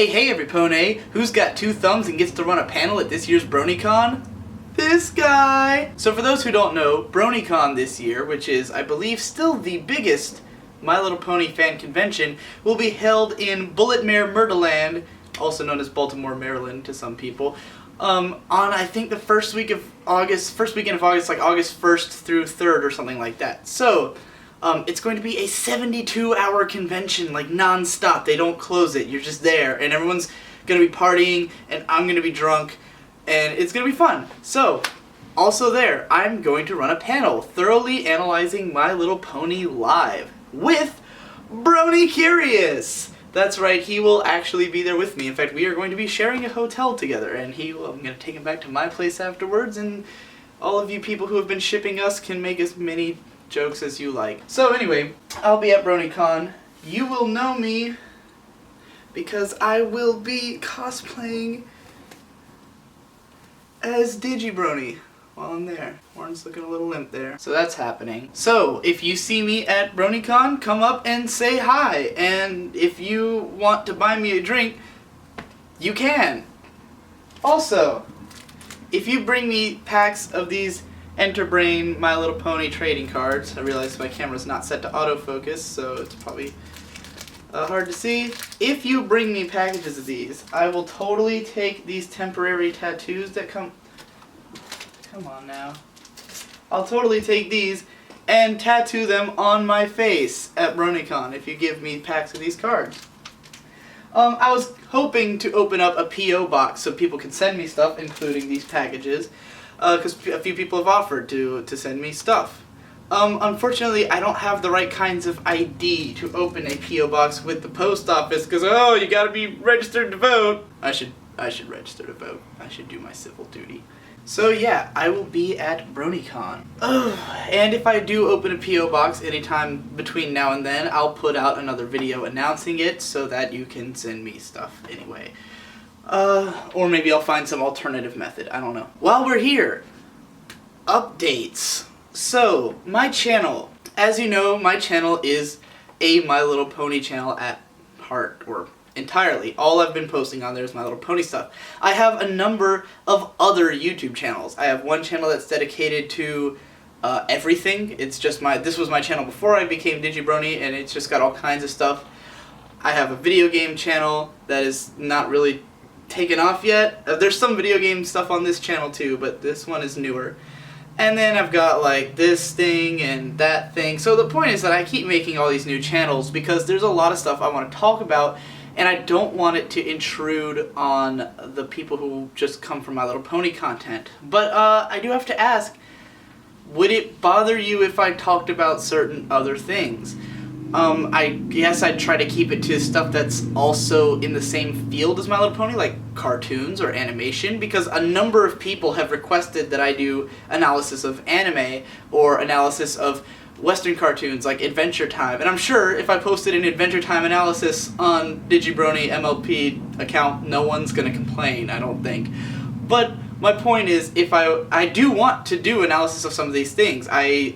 Hey everypone, who's got 2 thumbs and gets to run a panel at this year's Bronycon? This guy! So for those who don't know, Bronycon this year, which is, I believe, still the biggest My Little Pony fan convention, will be held in Bullet Mare Murderland, also known as Baltimore, Maryland to some people, on I think the first weekend of August, like August 1st through 3rd or something like that. So, it's going to be a 72-hour convention, like non-stop. They don't close it. You're just there, and everyone's going to be partying, and I'm going to be drunk, and it's going to be fun. So, also there, I'm going to run a panel thoroughly analyzing My Little Pony live with Bronycurious. That's right, he will actually be there with me. In fact, we are going to be sharing a hotel together, and I'm going to take him back to my place afterwards, and all of you people who have been shipping us can make as many jokes as you like. So anyway, I'll be at Bronycon. You will know me because I will be cosplaying as Digibrony while I'm there. Warren's looking a little limp there. So that's happening. So if you see me at Bronycon, come up and say hi. And if you want to buy me a drink, you can. Also, if you bring me packs of these Enterbrain My Little Pony trading cards. I realize my camera's not set to autofocus, so it's probably hard to see. If you bring me packages of these, I will totally take these temporary tattoos that come on now. I'll totally take these and tattoo them on my face at Bronycon if you give me packs of these cards. I was hoping to open up a P.O. box so people can send me stuff, including these packages. Because a few people have offered to send me stuff. Unfortunately, I don't have the right kinds of ID to open a P.O. box with the post office, because, oh, you gotta be registered to vote. I should register to vote. I should do my civil duty. So yeah, I will be at Bronycon. And if I do open a P.O. box anytime between now and then, I'll put out another video announcing it so that you can send me stuff anyway. Or maybe I'll find some alternative method, I don't know. While we're here, updates. So, my channel. As you know, my channel is a My Little Pony channel at heart, or entirely. All I've been posting on there is My Little Pony stuff. I have a number of other YouTube channels. I have one channel that's dedicated to everything. It's just this was my channel before I became Digibrony, and it's just got all kinds of stuff. I have a video game channel that is not really taken off yet. There's some video game stuff on this channel too, but this one is newer. And then I've got like this thing and that thing. So the point is that I keep making all these new channels because there's a lot of stuff I want to talk about, and I don't want it to intrude on the people who just come from My Little Pony content. But I do have to ask, would it bother you if I talked about certain other things? I guess I'd try to keep it to stuff that's also in the same field as My Little Pony, like cartoons or animation, because a number of people have requested that I do analysis of anime or analysis of Western cartoons like Adventure Time. And I'm sure if I posted an Adventure Time analysis on Digibrony MLP account, no one's gonna complain, I don't think. But my point is, if I do want to do analysis of some of these things. I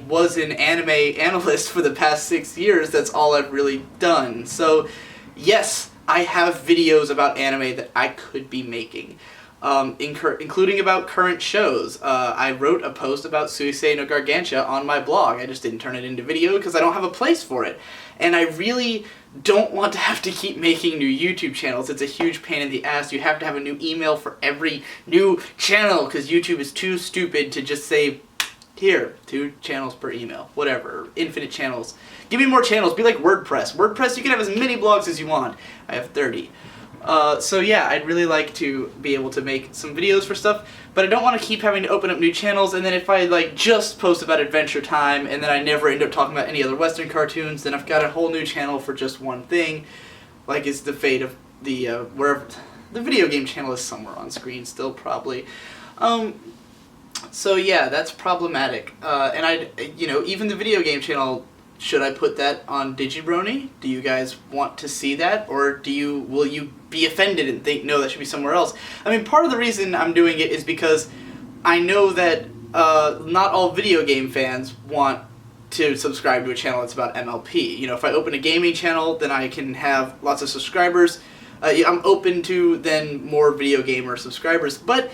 was an anime analyst for the past 6 years. That's all I've really done. So, yes, I have videos about anime that I could be making, including about current shows. I wrote a post about Suisei no Gargantia on my blog. I just didn't turn it into video because I don't have a place for it. And I really don't want to have to keep making new YouTube channels. It's a huge pain in the ass. You have to have a new email for every new channel because YouTube is too stupid to just say, here, 2 channels per email, whatever, infinite channels. Give me more channels, be like WordPress. WordPress, you can have as many blogs as you want. I have 30. So yeah, I'd really like to be able to make some videos for stuff, but I don't want to keep having to open up new channels, and then if I like just post about Adventure Time, and then I never end up talking about any other Western cartoons, then I've got a whole new channel for just one thing, like is the fate of the, wherever, the video game channel is somewhere on screen still, probably. So yeah, that's problematic, and even the video game channel, should I put that on Digibrony? Do you guys want to see that, or will you be offended and think, no, that should be somewhere else? I mean, part of the reason I'm doing it is because I know that not all video game fans want to subscribe to a channel that's about MLP. You know, if I open a gaming channel, then I can have lots of subscribers. I'm open to then more video gamer subscribers, but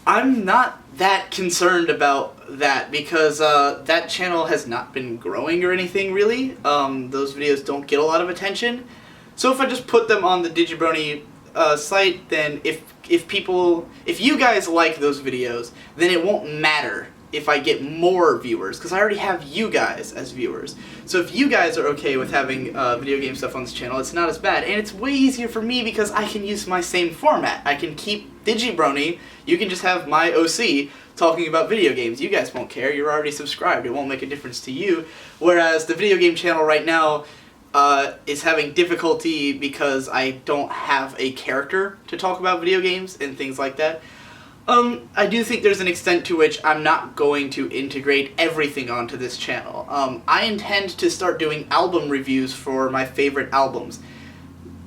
I'm not that concerned about that because that channel has not been growing or anything really. Those videos don't get a lot of attention. So if I just put them on the Digibrony site, then if you guys like those videos, then it won't matter if I get more viewers, because I already have you guys as viewers. So if you guys are okay with having video game stuff on this channel, it's not as bad. And it's way easier for me because I can use my same format. I can keep Digibrony, you can just have my OC talking about video games. You guys won't care, you're already subscribed, it won't make a difference to you. Whereas the video game channel right now is having difficulty because I don't have a character to talk about video games and things like that. I do think there's an extent to which I'm not going to integrate everything onto this channel. I intend to start doing album reviews for my favorite albums.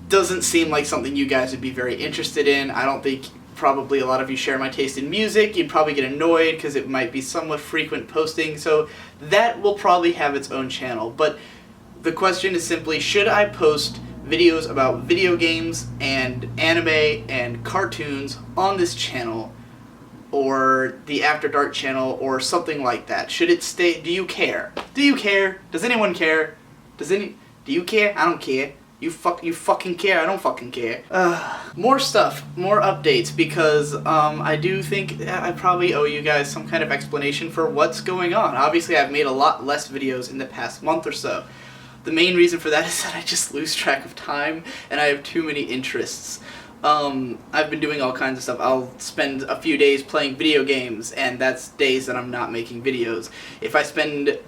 Doesn't seem like something you guys would be very interested in. I don't think probably a lot of you share my taste in music. You'd probably get annoyed because it might be somewhat frequent posting, so that will probably have its own channel. But the question is simply, should I post videos about video games and anime and cartoons on this channel, or the After Dark channel, or something like that? Should it stay? Do you care? Do you care? Does anyone care? Do you care? I don't care. You fucking care. I don't fucking care. More stuff, more updates, because I do think I probably owe you guys some kind of explanation for what's going on. Obviously, I've made a lot less videos in the past month or so. The main reason for that is that I just lose track of time, and I have too many interests. I've been doing all kinds of stuff. I'll spend a few days playing video games, and that's days that I'm not making videos. If I spend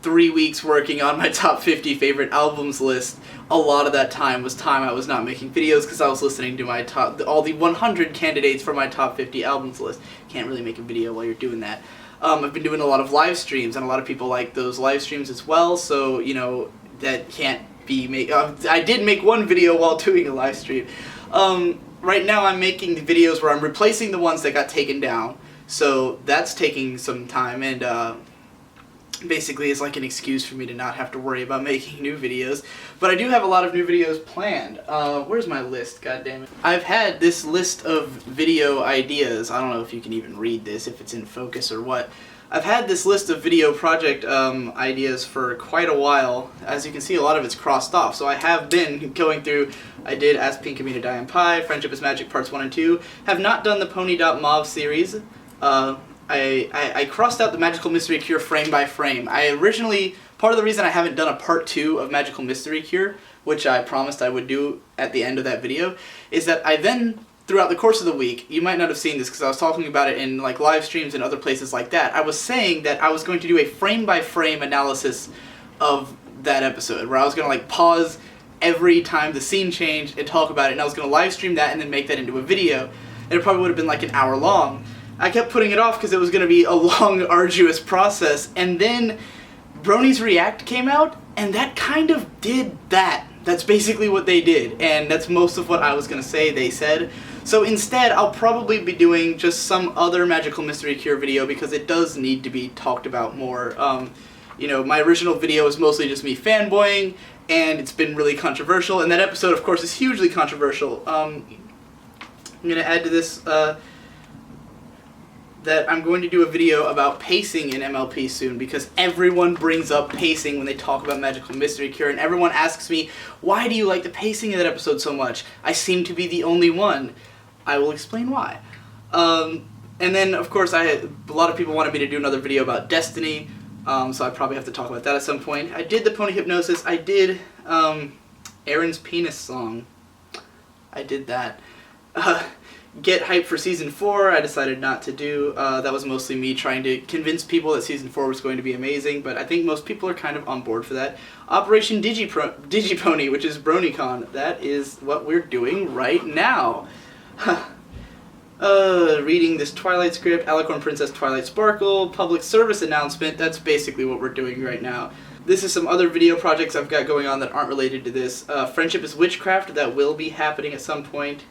3 weeks working on my top 50 favorite albums list, a lot of that time was time I was not making videos because I was listening to my all the 100 candidates for my top 50 albums list. Can't really make a video while you're doing that. I've been doing a lot of live streams, and a lot of people like those live streams as well, so, you know, that can't be I did make one video while doing a live stream. Right now I'm making the videos where I'm replacing the ones that got taken down, so that's taking some time, and basically it's like an excuse for me to not have to worry about making new videos. But I do have a lot of new videos planned. Where's my list? God damn it. I've had this list of video ideas. I don't know if you can even read this, if it's in focus or what. I've had this list of video project ideas for quite a while. As you can see, a lot of it's crossed off. So I have been going through, I did Ask Pink of Me to Die in Pie, Friendship is Magic Parts 1 and 2. Have not done the Pony.Mauve series. I crossed out the Magical Mystery Cure frame by frame. Part of the reason I haven't done a part 2 of Magical Mystery Cure, which I promised I would do at the end of that video, is that I then, throughout the course of the week, you might not have seen this because I was talking about it in like live streams and other places like that, I was saying that I was going to do a frame-by-frame analysis of that episode, where I was going to like pause every time the scene changed and talk about it, and I was going to live stream that and then make that into a video, and it probably would have been like an hour long. I kept putting it off because it was going to be a long, arduous process, and then Brony's React came out, and that kind of did that. That's basically what they did, and that's most of what I was going to say they said. So instead, I'll probably be doing just some other Magical Mystery Cure video because it does need to be talked about more. You know, my original video was mostly just me fanboying, and it's been really controversial, and that episode, of course, is hugely controversial. I'm going to add to this that I'm going to do a video about pacing in MLP soon, because everyone brings up pacing when they talk about Magical Mystery Cure, and everyone asks me, why do you like the pacing in that episode so much? I seem to be the only one. I will explain why. And then, of course, a lot of people wanted me to do another video about Destiny, so I probably have to talk about that at some point. I did the Pony Hypnosis. I did Aaron's Penis song. I did that. Get hyped for Season 4, I decided not to do. That was mostly me trying to convince people that Season 4 was going to be amazing, but I think most people are kind of on board for that. Operation Digipony, which is Bronycon, that is what we're doing right now. Reading this Twilight script, Alicorn Princess Twilight Sparkle, public service announcement, that's basically what we're doing right now. This is some other video projects I've got going on that aren't related to this. Friendship is Witchcraft, that will be happening at some point.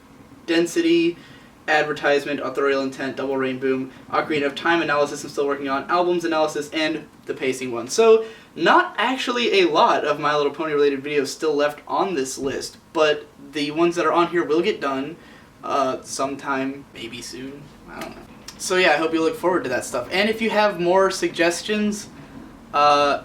Density, advertisement, authorial intent, double rain boom, Ocarina of Time analysis I'm still working on, albums analysis, and the pacing one. So not actually a lot of My Little Pony related videos still left on this list, but the ones that are on here will get done sometime, maybe soon. I don't know. So yeah, I hope you look forward to that stuff. And if you have more suggestions,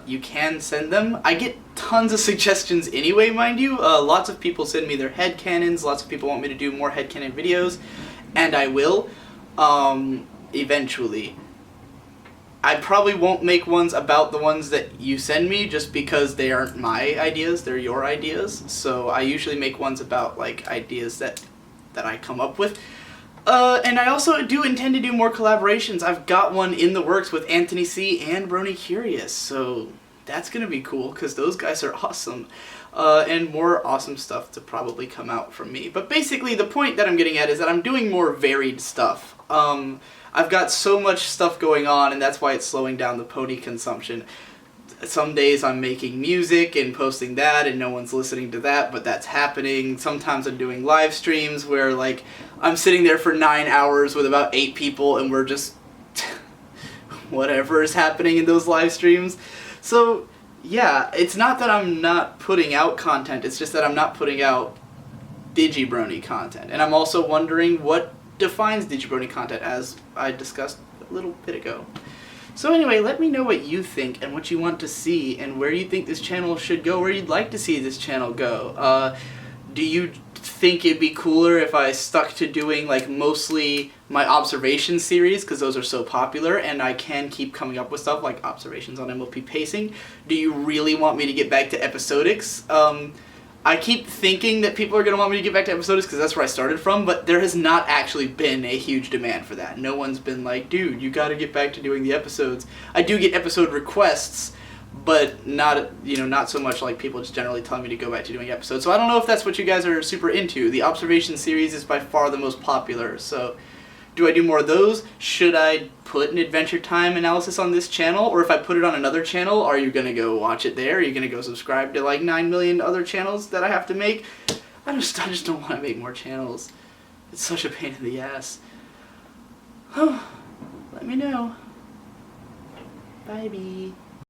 you can send them. I get tons of suggestions anyway, mind you. Lots of people send me their headcanons. Lots of people want me to do more headcanon videos, and I will, eventually. I probably won't make ones about the ones that you send me just because they aren't my ideas, they're your ideas. So I usually make ones about like ideas that I come up with. And I also do intend to do more collaborations. I've got one in the works with Anthony C. and Brony Curious, so that's gonna be cool because those guys are awesome. And more awesome stuff to probably come out from me. But basically the point that I'm getting at is that I'm doing more varied stuff. I've got so much stuff going on, and that's why it's slowing down the pony consumption. Some days I'm making music and posting that and no one's listening to that, but that's happening. Sometimes I'm doing live streams where like I'm sitting there for 9 hours with about 8 people and we're just whatever is happening in those live streams. So yeah, it's not that I'm not putting out content, it's just that I'm not putting out Digibrony content. And I'm also wondering what defines Digibrony content, as I discussed a little bit ago. So anyway, let me know what you think and what you want to see and where you think this channel should go, where you'd like to see this channel go. Do you think it'd be cooler if I stuck to doing like mostly my observation series, because those are so popular and I can keep coming up with stuff like observations on MLP pacing? Do you really want me to get back to episodics? I keep thinking that people are going to want me to get back to episodics because that's where I started from, but there has not actually been a huge demand for that. No one's been like, dude, you got to get back to doing the episodes. I do get episode requests, but not, not so much like people just generally telling me to go back to doing episodes. So I don't know if that's what you guys are super into. The observation series is by far the most popular, so do I do more of those? Should I put an Adventure Time analysis on this channel? Or if I put it on another channel, are you going to go watch it there? Are you going to go subscribe to like 9 million other channels that I have to make? I just don't want to make more channels. It's such a pain in the ass. Let me know. Bye-bye.